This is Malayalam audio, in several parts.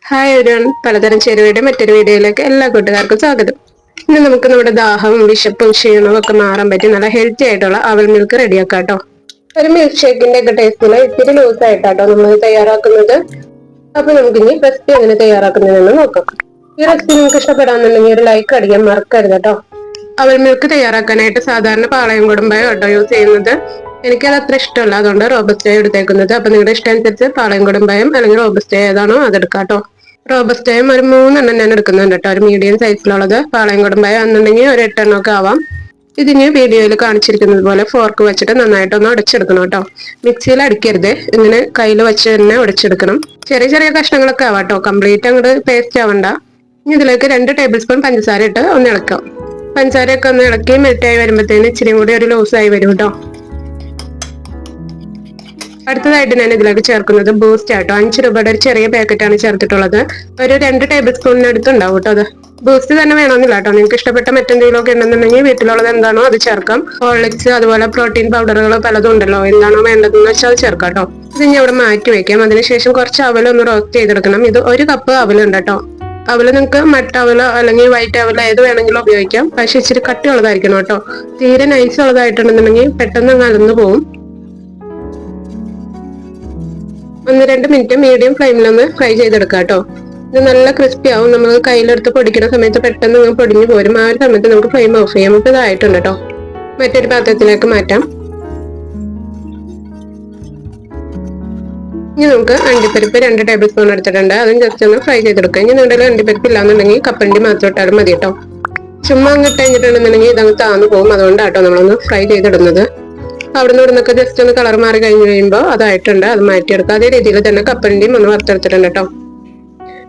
ഹായ് എവരിവൺ, പലതരം ചേരുവയുടെ മറ്റൊരു വീഡിയോയിലേക്ക് എല്ലാ കൂട്ടുകാർക്കും സ്വാഗതം. ഇന്ന് നമുക്ക് നമ്മുടെ ദാഹവും വിശപ്പും ക്ഷീണവും ഒക്കെ മാറാൻ പറ്റി നല്ല ഹെൽത്തി ആയിട്ടുള്ള അവൽ മിൽക്ക് റെഡിയാക്കാം കേട്ടോ. ഒരു മിൽക്ക് ഷേക്കിന്റെ ഒക്കെ ടേസ്റ്റില് ഇത്തിരി ലൂസ് ആയിട്ടാട്ടോ നമ്മൾ തയ്യാറാക്കുന്നത്. അപ്പൊ നമുക്കിനി റെസിപ്പി എങ്ങനെ തയ്യാറാക്കുന്നതെന്ന് നോക്കാം. ഈ റെസിപ്പി നിങ്ങൾക്ക് ഇഷ്ടപ്പെടാന്നുണ്ടെങ്കിൽ ഒരു ലൈക്ക് അടിക്കാൻ മറക്കരുത് കേട്ടോ. അവൽ മിൽക്ക് തയ്യാറാക്കാനായിട്ട് സാധാരണ പാളയം ഗോതമ്പായോ കേട്ടോ യൂസ് ചെയ്യുന്നത്. എനിക്കത് അത്ര ഇഷ്ടമല്ല, അതുകൊണ്ട് റോബസ്റ്റ എടുത്തേക്കുന്നത്. അപ്പൊ നിങ്ങളുടെ ഇഷ്ടം അനുസരിച്ച് പാളയം ഗോതമ്പായം അല്ലെങ്കിൽ റോബസ്റ്റ ഏതാണോ അതെടുക്കാം കേട്ടോ. റോബസ്റ്റയും ഒരു 3 ഞാൻ എടുക്കുന്നുണ്ട് കേട്ടോ, ഒരു മീഡിയം സൈസിലുള്ളത്. പാളയം ഗോതമ്പായം എന്നുണ്ടെങ്കിൽ ഒരു 8 ഒക്കെ ആവാം. ഇതിന് വീഡിയോയിൽ കാണിച്ചിരിക്കുന്നത് പോലെ ഫോർക്ക് വെച്ചിട്ട് നന്നായിട്ടൊന്ന് ഉടച്ചെടുക്കണം കേട്ടോ. മിക്സിയിൽ അടിക്കരുത്, ഇങ്ങനെ കയ്യിൽ വെച്ച് തന്നെ ഉടച്ചെടുക്കണം. ചെറിയ ചെറിയ കഷ്ണങ്ങളൊക്കെ ആവാം കേട്ടോ, കംപ്ലീറ്റ് അങ്ങോട്ട് പേസ്റ്റ് ആവണ്ട. ഇനി ഇതിലേക്ക് 2 ടേബിൾ സ്പൂൺ പഞ്ചസാര ഇട്ട് ഒന്ന് ഇളക്കാം. പഞ്ചസാരയൊക്കെ ഒന്ന് ഇളക്കി മെൽറ്റായി വരുമ്പോഴത്തേന് ഇച്ചിരി കൂടി ഒരു ലൂസായി വരും കേട്ടോ. അടുത്തതായിട്ട് ഞാൻ ഇതിലേക്ക് ചേർക്കുന്നത് ബൂസ്റ്റ് ആട്ടോ. 5 രൂപയുടെ ഒരു ചെറിയ പാക്കറ്റാണ് ചേർത്തിട്ടുള്ളത്. ഒരു 2 ടേബിൾ സ്പൂണിനടുത്ത് ഉണ്ടാവും കേട്ടോ. അത് ബൂസ്റ്റ് തന്നെ വേണമെന്നില്ല കേട്ടോ, നിങ്ങൾക്ക് ഇഷ്ടപ്പെട്ട മറ്റെന്തെങ്കിലും ഒക്കെ ഉണ്ടെന്നുണ്ടെങ്കിൽ വീട്ടിലുള്ളത് എന്താണോ അത് ചേർക്കാം. ഹോർലിക്സ് അതുപോലെ പ്രോട്ടീൻ പൗഡറുകൾ പലതും ഉണ്ടല്ലോ, എന്താണോ വേണ്ടതെന്ന് വെച്ചാൽ അത് ചേർക്കാം കേട്ടോ. ഇത് ഇനി അവിടെ മാറ്റി വെക്കാം. അതിനുശേഷം കുറച്ച് അവലൊന്ന് റോസ്റ്റ് ചെയ്തെടുക്കണം. ഇത് 1 കപ്പ് അവലുണ്ട് കേട്ടോ. അവല് നിങ്ങൾക്ക് മട്ട അവലോ അല്ലെങ്കിൽ വൈറ്റ് അവലോ ഏത് വേണമെങ്കിലും ഉപയോഗിക്കാം. പക്ഷെ ഇച്ചിരി കട്ടിയുള്ളതായിരിക്കണം കേട്ടോ. തീരെ നൈസ് ഉള്ളതായിട്ടുണ്ടെന്നുണ്ടെങ്കിൽ പെട്ടെന്ന് അലന്നു പോകും. 1-2 മിനിറ്റ് മീഡിയം ഫ്ലെയിമിലൊന്ന് ഫ്രൈ ചെയ്തെടുക്കാം കേട്ടോ. ഇത് നല്ല ക്രിസ്പി ആവും. നമ്മൾ കയ്യിലെടുത്ത് പൊടിക്കുന്ന സമയത്ത് പെട്ടെന്ന് പൊടിഞ്ഞു പോരും. ആ ഒരു സമയത്ത് നമുക്ക് ഫ്ലെയിം ഓഫ് ചെയ്യാം. ഇപ്പൊ ഇതായിട്ടുണ്ട് കേട്ടോ. മറ്റൊരു പാത്രത്തിലേക്ക് മാറ്റാം. ഇനി നമുക്ക് അണ്ടിപ്പരിപ്പ് 2 ടേബിൾ സ്പൂൺ എടുത്തിട്ടുണ്ട്. അതും ജസ്റ്റ് ഒന്ന് ഫ്രൈ ചെയ്തെടുക്കാം. ഇനി നിങ്ങളുടെ അണ്ടിപ്പരിപ്പ് ഇല്ലാന്നുണ്ടെങ്കിൽ കപ്പലണ്ടി മാത്രം ഇട്ടാലും മതി കേട്ടോ. ചുമ്മാ അങ്ങിട്ട് കഴിഞ്ഞിട്ടുണ്ടെന്നുണ്ടെങ്കിൽ ഇതങ്ങ് താന്നു പോകും. അതുകൊണ്ടാട്ടോ നമ്മളൊന്ന് ഫ്രൈ ചെയ്തിടുന്നത്. അവിടുന്ന് ഇവിടുന്നൊക്കെ ജസ്റ്റ് ഒന്ന് കളർ മാറി കഴിഞ്ഞ് കഴിയുമ്പോൾ അതായിട്ടുണ്ട്, അത് മാറ്റിയെടുക്കുക. അതേ രീതിയിൽ തന്നെ കപ്പലണ്ടിയും ഒന്ന് വറുത്തെടുത്തിട്ടുണ്ട് കേട്ടോ.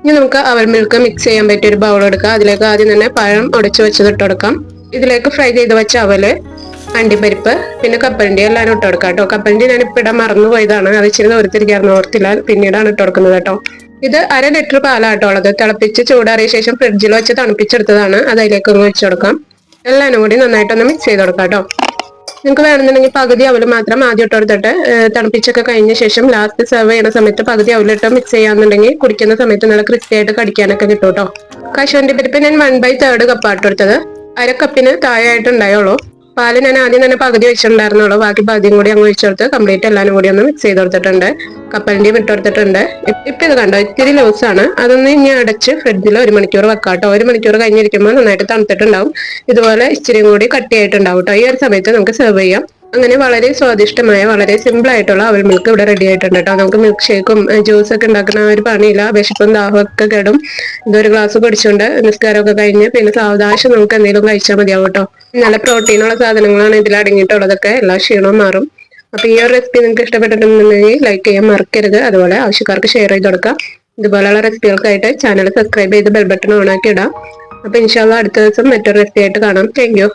ഇനി നമുക്ക് അവൽ മിൽക്ക് മിക്സ് ചെയ്യാൻ പറ്റിയ ഒരു ബൗൾ എടുക്കുക. അതിലേക്ക് ആദ്യം തന്നെ പഴം ഉടച്ചു വെച്ചത് ഇട്ടെടുക്കാം. ഇതിലേക്ക് ഫ്രൈ ചെയ്ത് വെച്ച അവല്, അണ്ടിപ്പരിപ്പ്, പിന്നെ കപ്പലണ്ടി എല്ലാം ഇട്ടെടുക്കാം കേട്ടോ. കപ്പലണ്ടി ഞാൻ ഇപ്പം ഇടാൻ മറന്നു പോയതാണ്, അത് ഇച്ചിരി ഓർത്തിരിക്കാറുണ്ട്, ഓർത്തില്ല, പിന്നീടാണ് ഇട്ടെടുക്കുന്നത് കേട്ടോ. ഇത് 1/2 ലിറ്റർ പാലാട്ടോ ഉള്ളത്. തിളപ്പിച്ച് ചൂടാറിയ ശേഷം ഫ്രിഡ്ജിൽ വെച്ച് തണുപ്പിച്ചെടുത്തതാണ്. അത് അതിലേക്ക് ഒന്ന് വെച്ച് കൊടുക്കാം. എല്ലാവരും കൂടി നന്നായിട്ടൊന്ന് മിക്സ് ചെയ്ത് കൊടുക്കാം കേട്ടോ. നിങ്ങൾക്ക് വേണമെന്നുണ്ടെങ്കിൽ പകുതി അവല് മാത്രം ആദ്യം ഇട്ട് കൊടുത്തിട്ട് തണുപ്പിച്ചൊക്കെ കഴിഞ്ഞ ശേഷം ലാസ്റ്റ് സെർവ് ചെയ്യുന്ന സമയത്ത് പകുതി അവലിട്ട് മിക്സ് ചെയ്യാന്നുണ്ടെങ്കിൽ കുടിക്കുന്ന സമയത്ത് നല്ല ക്രിസ്പി ആയിട്ട് കടിക്കാനൊക്കെ കിട്ടും കേട്ടോ. കശുവണ്ടി പരിപ്പ് ഞാൻ 1/3 കപ്പായിട്ട് എടുത്തത്. 1/2 കപ്പിന് താഴെയായിട്ട് ഉണ്ടായുള്ളൂ. പാല് ഞാൻ ആദ്യം തന്നെ പകുതി വെച്ചിട്ടുണ്ടായിരുന്നുള്ളൂ. ബാക്കി പകുതിയും കൂടി അങ്ങ് ഒഴിച്ചെടുത്ത് കംപ്ലീറ്റ് എല്ലാവരും കൂടി ഒന്ന് മിക്സ് ചെയ്ത് കൊടുത്തിട്ടുണ്ട്. കപ്പലണ്ടിയും ഇട്ട് കൊടുത്തിട്ടുണ്ട്. ഇപ്പൊ ഇത് കണ്ടോ, ഇത്തിരി ലൂസാണ്. അതൊന്ന് ഇനി അടച്ച് ഫ്രിഡ്ജിൽ 1 മണിക്കൂർ വെക്കാം കേട്ടോ. 1 മണിക്കൂർ കഴിഞ്ഞിരിക്കുമ്പോൾ നന്നായിട്ട് തണുത്തിട്ടുണ്ടാവും. ഇതുപോലെ ഇച്ചിരിയും കൂടി കട്ടിയായിട്ടുണ്ടാവും കേട്ടോ. ഈ ഒരു സമയത്ത് നമുക്ക് സെർവ് ചെയ്യാം. അങ്ങനെ വളരെ സ്വാദിഷ്ടമായ വളരെ സിമ്പിൾ ആയിട്ടുള്ള അവൽ മിൽക്ക് ഇവിടെ റെഡി ആയിട്ടുണ്ട് കേട്ടോ. നമുക്ക് മിൽക്ക് ഷേക്കും ജ്യൂസ് ഒക്കെ ഉണ്ടാക്കുന്ന ഒരു പണിയില്ല. വിശപ്പും ദാഹവും ഒക്കെ കെടും. ഇതൊരു ഗ്ലാസ് കുടിച്ചുകൊണ്ട് നിസ്കാരമൊക്കെ കഴിഞ്ഞ് പിന്നെ സാവകാശം നമുക്ക് എന്തെങ്കിലും കഴിച്ചാൽ മതിയാവും കേട്ടോ. നല്ല പ്രോട്ടീനുള്ള സാധനങ്ങളാണ് ഇതിൽ അടങ്ങിയിട്ടുള്ളതൊക്കെ. എല്ലാ ക്ഷീണവും മാറും. അപ്പൊ ഈ ഒരു റെസിപ്പി നിങ്ങൾക്ക് ഇഷ്ടപ്പെട്ടിട്ടുണ്ടെങ്കിൽ ലൈക്ക് ചെയ്യാൻ മറക്കരുത്. അതുപോലെ ആവശ്യക്കാർക്ക് ഷെയർ ചെയ്ത് കൊടുക്കാം. ഇതുപോലെയുള്ള റെസിപ്പികൾക്കായിട്ട് ചാനൽ സബ്സ്ക്രൈബ് ചെയ്ത് ബെൽ ബട്ടൺ ഓൺ ആക്കി ഇടാം. അപ്പൊ ഇൻഷാല്ലാ അടുത്ത ദിവസം മറ്റൊരു റെസിപ്പി ആയിട്ട് കാണാം. Thank you.